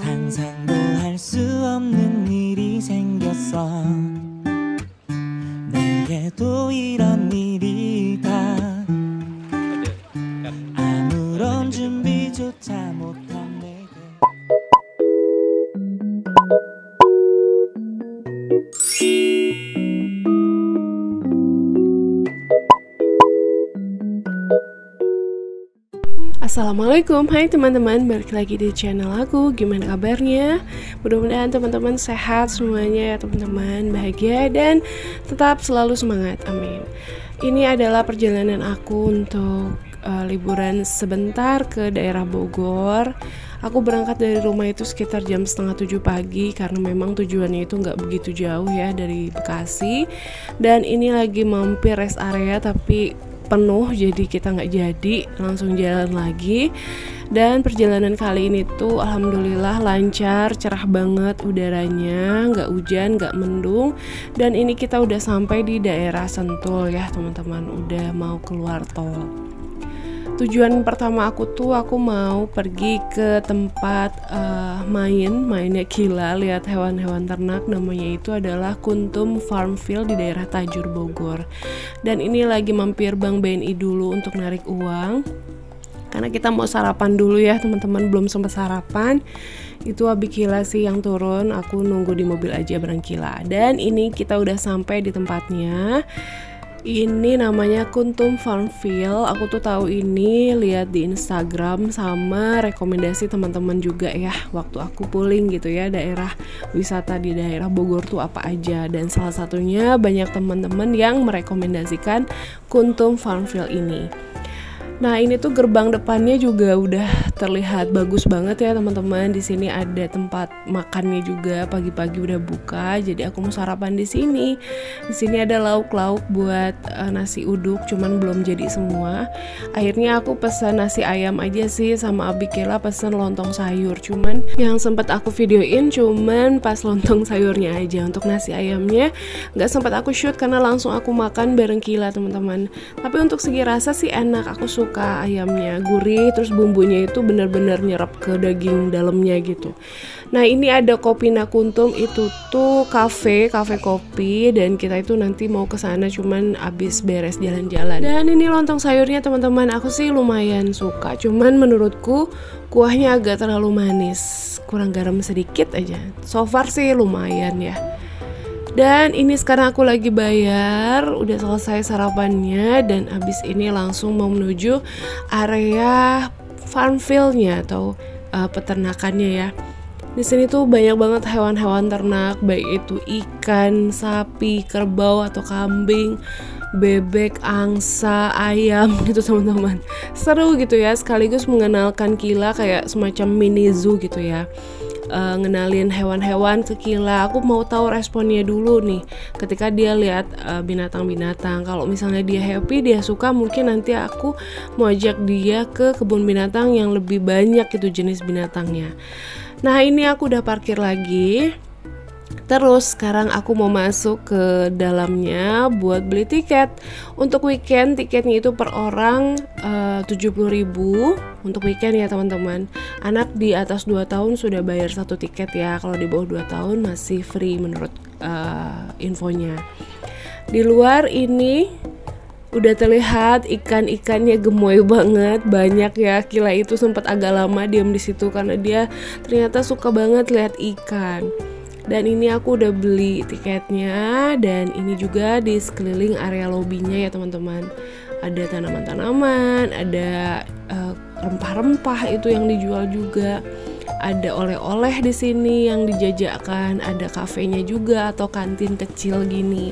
상상도 할 수 없는 일이 생겼어. 내게도 이런 일이 다 아무런 준비조차 못한 내게. Assalamualaikum, hai teman-teman, balik lagi di channel aku. Gimana kabarnya? Mudah-mudahan teman-teman sehat semuanya ya teman-teman, bahagia dan tetap selalu semangat, amin. Ini adalah perjalanan aku untuk liburan sebentar ke daerah Bogor. Aku berangkat dari rumah itu sekitar jam 6:30 pagi karena memang tujuannya itu nggak begitu jauh ya dari Bekasi. Dan ini lagi mampir rest area tapi penuh, jadi kita nggak jadi langsung jalan lagi. Dan perjalanan kali ini tuh alhamdulillah lancar, cerah banget udaranya, nggak hujan, nggak mendung. Dan ini kita udah sampai di daerah Sentul ya teman-teman, udah mau keluar tol. Tujuan pertama aku mau pergi ke tempat mainnya Kila, lihat hewan-hewan ternak. Namanya itu adalah Kuntum Farmfield di daerah Tajur Bogor. Dan ini lagi mampir Bank BNI dulu untuk narik uang, karena kita mau sarapan dulu ya teman-teman, belum sempat sarapan. Itu Abi Kila sih yang turun, aku nunggu di mobil aja bareng Kila. Dan ini kita udah sampai di tempatnya. Ini namanya Kuntum Farmfield. Aku tuh tahu ini lihat di Instagram sama rekomendasi teman-teman juga ya, waktu aku pooling gitu ya, daerah wisata di daerah Bogor tuh apa aja. Dan salah satunya banyak teman-teman yang merekomendasikan Kuntum Farmfield ini. Nah, ini tuh gerbang depannya juga udah terlihat bagus banget ya teman-teman. Di sini ada tempat makannya juga, pagi-pagi udah buka. Jadi aku mau sarapan di sini. Di sini ada lauk-lauk buat nasi uduk, cuman belum jadi semua. Akhirnya aku pesan nasi ayam aja sih, sama Abi Kela pesan lontong sayur. Cuman yang sempat aku videoin cuman pas lontong sayurnya aja. Untuk nasi ayamnya nggak sempat aku shoot karena langsung aku makan bareng Kila teman-teman. Tapi untuk segi rasa sih enak, aku suka ayamnya gurih, terus bumbunya itu benar-benar nyerap ke daging dalamnya gitu. Nah, ini ada Kopina Kuntum, itu tuh kafe kopi, dan kita itu nanti mau ke sana cuman abis beres jalan-jalan. Dan ini lontong sayurnya teman-teman, aku sih lumayan suka, cuman menurutku kuahnya agak terlalu manis, kurang garam sedikit aja. So far sih lumayan ya. Dan ini sekarang aku lagi bayar, udah selesai sarapannya, dan abis ini langsung mau menuju area farmfield-nya atau peternakannya ya. Di sini tuh banyak banget hewan-hewan ternak, baik itu ikan, sapi, kerbau atau kambing, bebek, angsa, ayam gitu teman-teman. Seru gitu ya, sekaligus mengenalkan Kila kayak semacam mini zoo gitu ya. Ngenalin hewan-hewan ke Kila. Aku mau tahu responnya dulu nih ketika dia lihat binatang-binatang. Kalau misalnya dia happy, dia suka, mungkin nanti aku mau ajak dia ke kebun binatang yang lebih banyak itu jenis binatangnya. Nah, ini aku udah parkir lagi. Terus sekarang aku mau masuk ke dalamnya buat beli tiket. Untuk weekend tiketnya itu per orang 70.000 untuk weekend ya teman-teman. Anak di atas 2 tahun sudah bayar 1 tiket ya. Kalau di bawah 2 tahun masih free menurut infonya. Di luar ini udah terlihat ikan-ikannya gemoy banget, banyak ya. Kila itu sempat agak lama diam di situ karena dia ternyata suka banget lihat ikan. Dan ini aku udah beli tiketnya, dan ini juga di sekeliling area lobbynya ya teman-teman. Ada tanaman-tanaman, ada rempah-rempah itu yang dijual juga. Ada oleh-oleh di sini yang dijajakan, ada kafenya juga atau kantin kecil gini.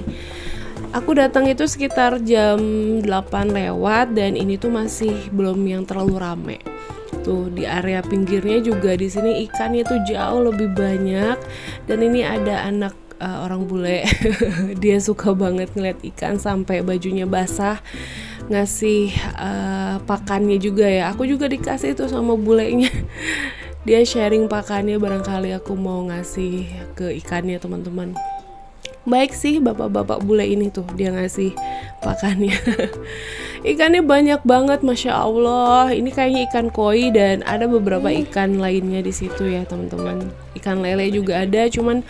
Aku datang itu sekitar jam 8 lewat, dan ini tuh masih belum yang terlalu rame. Tuh di area pinggirnya juga di sini ikannya tuh jauh lebih banyak. Dan ini ada anak orang bule dia suka banget ngeliat ikan sampai bajunya basah, ngasih pakannya juga ya. Aku juga dikasih tuh sama bulenya. Dia sharing pakannya, barangkali aku mau ngasih ke ikannya teman-teman. Baik sih bapak-bapak bule ini tuh, dia ngasih pakannya. Ikannya banyak banget, Masya Allah. Ini kayaknya ikan koi dan ada beberapa ikan lainnya di situ ya teman-teman. Ikan lele juga ada, cuman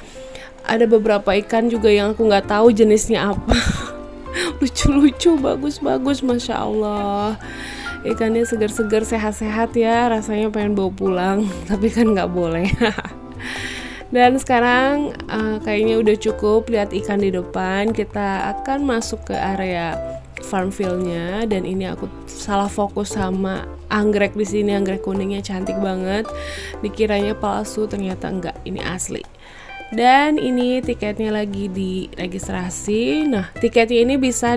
ada beberapa ikan juga yang aku nggak tahu jenisnya apa. Lucu-lucu, bagus-bagus, Masya Allah. Ikannya segar-segar, sehat-sehat ya. Rasanya pengen bawa pulang, tapi kan nggak boleh. Dan sekarang kayaknya udah cukup lihat ikan di depan. Kita akan masuk ke area Farmville-nya. Dan ini aku salah fokus sama anggrek di sini. Anggrek kuningnya cantik banget. Dikiranya palsu, ternyata enggak, ini asli. Dan ini tiketnya lagi di registrasi. Nah, tiketnya ini bisa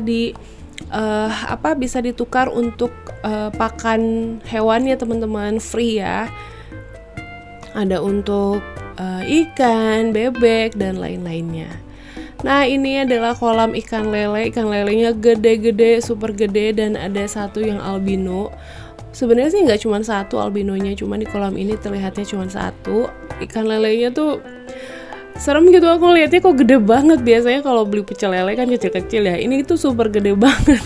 bisa ditukar untuk pakan hewan ya teman-teman, free ya. Ada untuk ikan, bebek dan lain-lainnya. Nah, ini adalah kolam ikan lele. Ikan lelenya gede-gede, super gede, dan ada satu yang albino. Sebenarnya sih nggak cuma satu albinonya, cuma di kolam ini terlihatnya cuma satu. Ikan lelenya tuh serem gitu, aku lihatnya kok gede banget. Biasanya kalau beli pecel lele kan kecil-kecil ya, ini tuh super gede banget.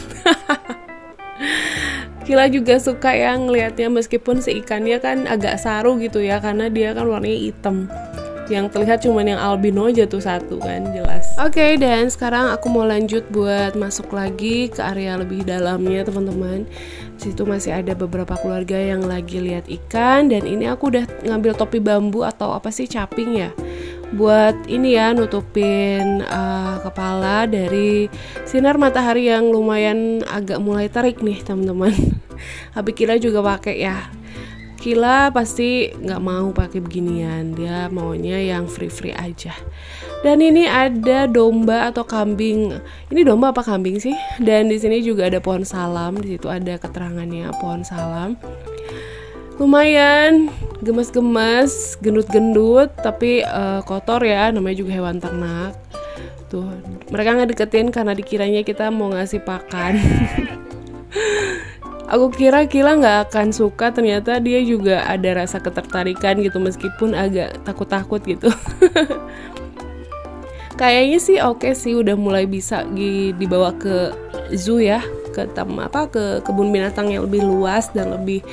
Kila juga suka ya ngelihatnya, meskipun si ikannya kan agak saru gitu ya, karena dia kan warnanya hitam. Yang terlihat cuma yang albino aja tuh satu kan, jelas. Oke, dan sekarang aku mau lanjut buat masuk lagi ke area lebih dalamnya teman-teman. Situ masih ada beberapa keluarga yang lagi lihat ikan, dan ini aku udah ngambil topi bambu atau apa sih, caping ya, buat ini ya, nutupin kepala dari sinar matahari yang lumayan agak mulai terik nih teman-teman. Habis Kila juga pakai ya. Kila pasti nggak mau pakai beginian, dia maunya yang free aja. Dan ini ada domba atau kambing. Ini domba apa kambing sih? Dan di sini juga ada pohon salam. Di situ ada keterangannya pohon salam. Lumayan gemes-gemes, gendut-gendut, tapi kotor ya, namanya juga hewan ternak. Tuh, mereka nggak deketin karena dikiranya kita mau ngasih pakan. Aku kira Kila nggak akan suka, ternyata dia juga ada rasa ketertarikan gitu, meskipun agak takut-takut gitu. Kayaknya sih oke sih, udah mulai bisa dibawa ke zoo ya, ke kebun binatang yang lebih luas dan lebih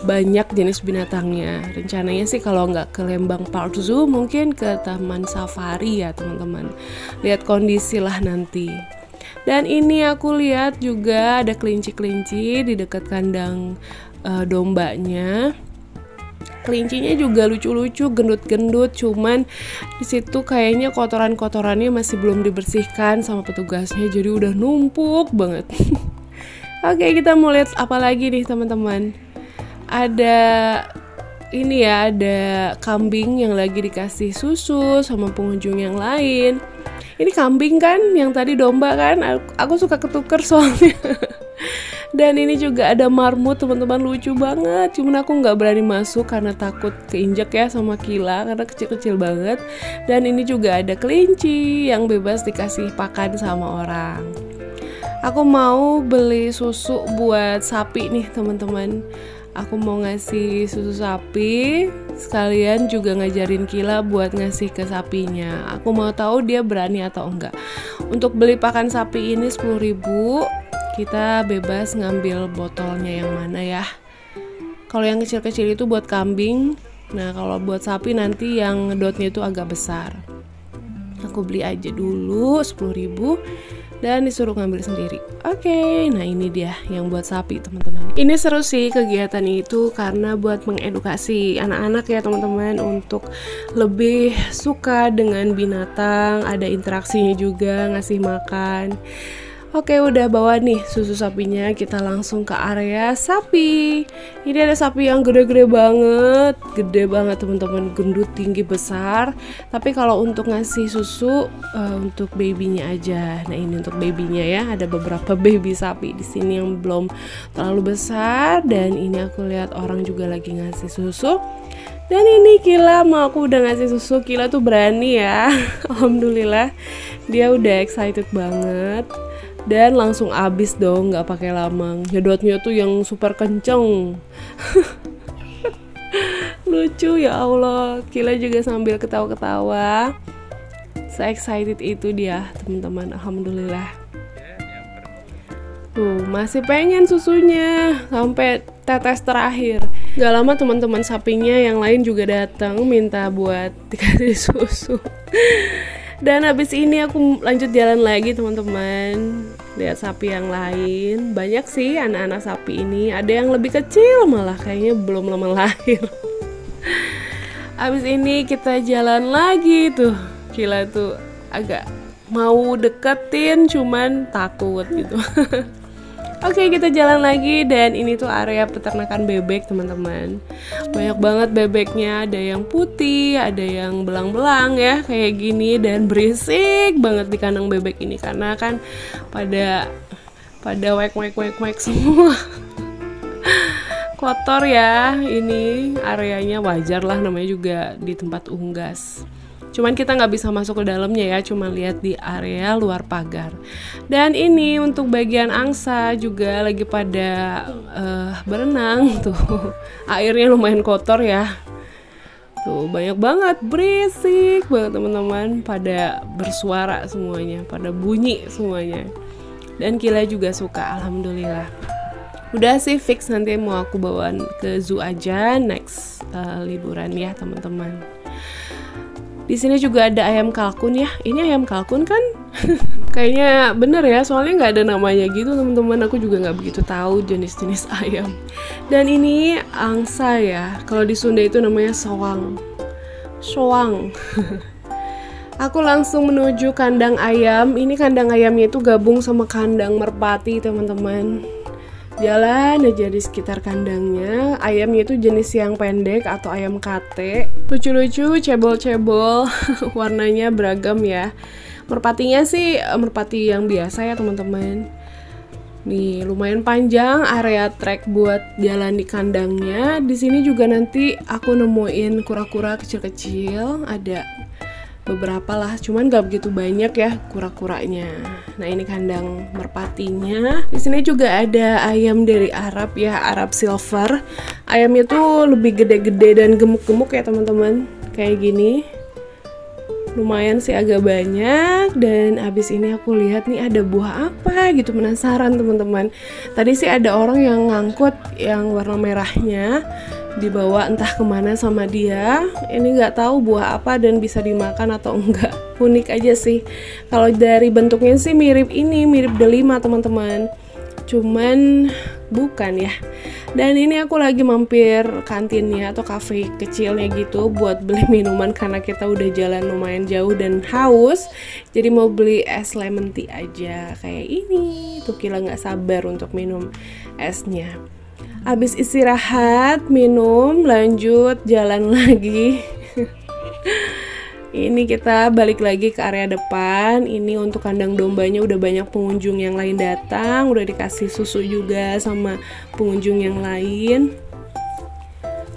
banyak jenis binatangnya. Rencananya sih kalau nggak ke Lembang Park Zoo, mungkin ke Taman Safari ya teman-teman. Lihat kondisi lah nanti. Dan ini aku lihat juga ada kelinci-kelinci di dekat kandang dombanya. Kelincinya juga lucu-lucu, gendut-gendut, cuman di situ kayaknya kotoran-kotorannya masih belum dibersihkan sama petugasnya, jadi udah numpuk banget. Oke, kita mau lihat apa lagi nih teman-teman. Ada ini ya, ada kambing yang lagi dikasih susu sama pengunjung yang lain. Ini kambing kan, yang tadi domba kan, aku suka ketuker soalnya. Dan ini juga ada marmut teman-teman, lucu banget. Cuman aku nggak berani masuk karena takut keinjek ya sama Kila, karena kecil-kecil banget. Dan ini juga ada kelinci yang bebas dikasih pakan sama orang. Aku mau beli susu buat sapi nih teman-teman. Aku mau ngasih susu sapi, sekalian juga ngajarin Kila buat ngasih ke sapinya. Aku mau tahu dia berani atau enggak. Untuk beli pakan sapi ini 10.000, kita bebas ngambil botolnya yang mana ya. Kalau yang kecil-kecil itu buat kambing, nah kalau buat sapi nanti yang dotnya itu agak besar. Aku beli aja dulu 10.000 dan disuruh ngambil sendiri. Oke, nah ini dia yang buat sapi teman-teman. Ini seru sih kegiatan itu karena buat mengedukasi anak-anak ya teman-teman untuk lebih suka dengan binatang, ada interaksinya juga, ngasih makan. Oke, udah bawa nih susu sapinya, kita langsung ke area sapi. Ini ada sapi yang gede banget teman-teman, gendut, tinggi, besar. Tapi kalau untuk ngasih susu untuk babynya aja. Nah ini untuk babynya ya, ada beberapa baby sapi di sini yang belum terlalu besar. Dan ini aku lihat orang juga lagi ngasih susu. Dan ini Kila, mau aku udah ngasih susu, Kila tuh berani ya. Alhamdulillah, dia udah excited banget. Dan langsung abis dong, nggak pakai lama. Nyedotnya tuh yang super kenceng. Lucu ya Allah. Kila juga sambil ketawa-ketawa. Se-excited itu dia teman-teman. Alhamdulillah. Tuh, masih pengen susunya sampai tetes terakhir. Gak lama teman-teman sapinya yang lain juga datang minta buat dikasih susu. Dan habis ini aku lanjut jalan lagi teman-teman. Lihat sapi yang lain. Banyak sih anak-anak sapi ini. Ada yang lebih kecil malah, kayaknya belum lama lahir. Habis ini kita jalan lagi tuh. Gila tuh, agak mau deketin cuman takut gitu. Oke, kita jalan lagi dan ini tuh area peternakan bebek teman-teman. Banyak banget bebeknya, ada yang putih, ada yang belang-belang ya kayak gini, dan berisik banget di kandang bebek ini karena kan pada wek semua. Kotor ya, ini areanya, wajar lah namanya juga di tempat unggas. Cuman kita nggak bisa masuk ke dalamnya ya, cuma lihat di area luar pagar. Dan ini untuk bagian angsa juga lagi pada berenang tuh. Airnya lumayan kotor ya. Tuh banyak banget, berisik banget teman-teman, pada bersuara semuanya, pada bunyi semuanya. Dan Kila juga suka, alhamdulillah. Udah sih fix nanti mau aku bawa ke zoo aja next liburan ya teman-teman. Di sini juga ada ayam kalkun ya. Ini ayam kalkun kan? Kayaknya bener ya, soalnya nggak ada namanya gitu teman-teman. Aku juga nggak begitu tahu jenis-jenis ayam. Dan ini angsa ya. Kalau di Sunda itu namanya soang. Soang. Aku langsung menuju kandang ayam. Ini kandang ayamnya itu gabung sama kandang merpati teman-teman. Jalan aja di sekitar kandangnya. Ayamnya itu jenis yang pendek atau ayam kate. Lucu-lucu, cebol-cebol. Warnanya beragam ya. Merpatinya sih merpati yang biasa ya teman-teman. Nih lumayan panjang area trek buat jalan di kandangnya. Di sini juga nanti aku nemuin kura-kura kecil-kecil. Ada beberapa lah, cuman gak begitu banyak ya kura-kuranya. Nah ini kandang merpatinya. Di sini juga ada ayam dari Arab ya, Arab Silver. Ayamnya tuh lebih gede-gede dan gemuk-gemuk ya teman-teman, kayak gini. Lumayan sih agak banyak. Dan abis ini aku lihat nih ada buah apa gitu, penasaran teman-teman. Tadi sih ada orang yang ngangkut yang warna merahnya, dibawa entah kemana sama dia. Ini nggak tahu buah apa dan bisa dimakan atau enggak. Unik aja sih. Kalau dari bentuknya sih mirip delima teman-teman. Cuman bukan ya. Dan ini aku lagi mampir kantinnya atau cafe kecilnya gitu buat beli minuman karena kita udah jalan lumayan jauh dan haus. Jadi mau beli es lemon tea aja kayak ini. Tuh Kila nggak sabar untuk minum esnya. Habis istirahat, minum, lanjut jalan lagi. Ini kita balik lagi ke area depan. Ini untuk kandang dombanya udah banyak pengunjung yang lain datang. Udah dikasih susu juga sama pengunjung yang lain.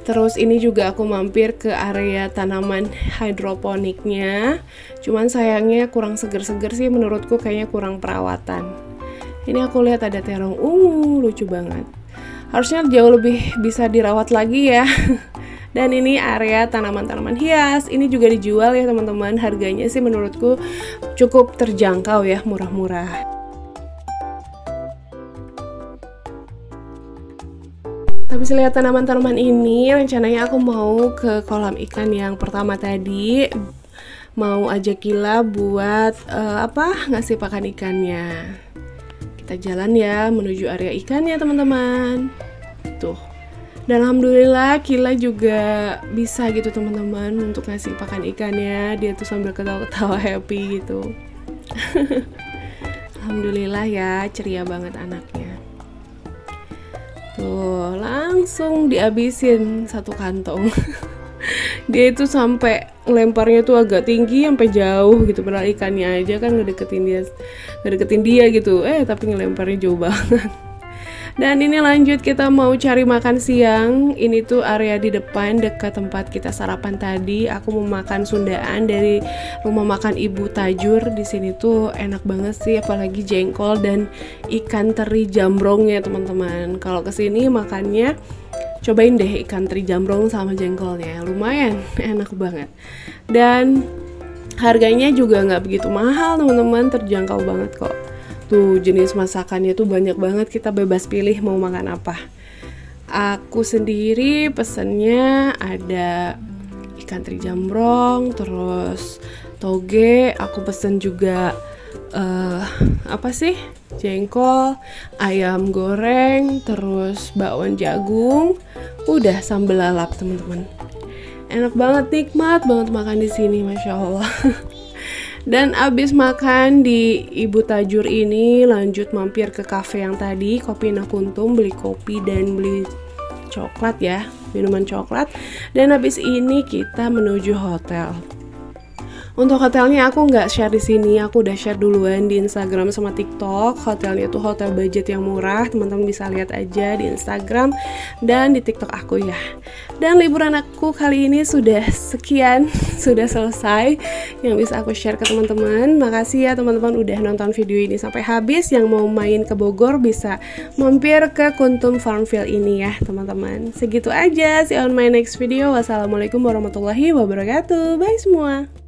Terus ini juga aku mampir ke area tanaman hidroponiknya. Cuman sayangnya kurang seger-seger sih menurutku, kayaknya kurang perawatan. Ini aku lihat ada terong ungu, lucu banget. Harusnya jauh lebih bisa dirawat lagi ya. Dan ini area tanaman-tanaman hias. Ini juga dijual ya teman-teman. Harganya sih menurutku cukup terjangkau ya, murah-murah. Habis lihat tanaman-tanaman ini, rencananya aku mau ke kolam ikan yang pertama tadi. Mau ajak Kila buat ngasih pakan ikannya. Kita jalan ya menuju area ikannya teman-teman. Tuh. Dan alhamdulillah Kila juga bisa gitu teman-teman untuk ngasih pakan ikannya. Dia tuh sambil ketawa-ketawa happy gitu. Alhamdulillah ya, ceria banget anaknya. Tuh, langsung dihabisin satu kantong. Dia itu sampai lemparnya tuh agak tinggi sampai jauh gitu, padahal ikannya aja kan ngedeketin dia gitu, tapi ngelemparnya jauh banget. Dan ini lanjut kita mau cari makan siang. Ini tuh area di depan dekat tempat kita sarapan tadi. Aku mau makan Sundaan dari rumah makan Ibu Tajur. Di sini tuh enak banget sih, apalagi jengkol dan ikan teri jambrongnya teman-teman. Kalau kesini makannya cobain deh ikan teri jambrong sama jengkolnya, lumayan enak banget. Dan harganya juga nggak begitu mahal teman-teman, terjangkau banget kok. tuh jenis masakannya tuh banyak banget, kita bebas pilih mau makan apa. Aku sendiri pesennya ada ikan teri jambrong, terus toge. Aku pesen juga jengkol, ayam goreng, terus bakwan jagung, udah sambal lalap teman-teman. Enak banget, nikmat banget makan di sini, masya Allah. Dan abis makan di Ibu Tajur ini, lanjut mampir ke cafe yang tadi, Kopi Nakuntum, beli kopi dan beli coklat ya, minuman coklat. Dan abis ini kita menuju hotel. Untuk hotelnya aku nggak share di sini, aku udah share duluan di Instagram sama TikTok. Hotelnya tuh hotel budget yang murah, teman-teman bisa lihat aja di Instagram dan di TikTok aku ya. Dan liburan aku kali ini sudah sekian, sudah selesai yang bisa aku share ke teman-teman. Makasih ya teman-teman udah nonton video ini sampai habis. Yang mau main ke Bogor bisa mampir ke Kuntum Farmville ini ya teman-teman. Segitu aja, see you on my next video. Wassalamualaikum warahmatullahi wabarakatuh. Bye semua.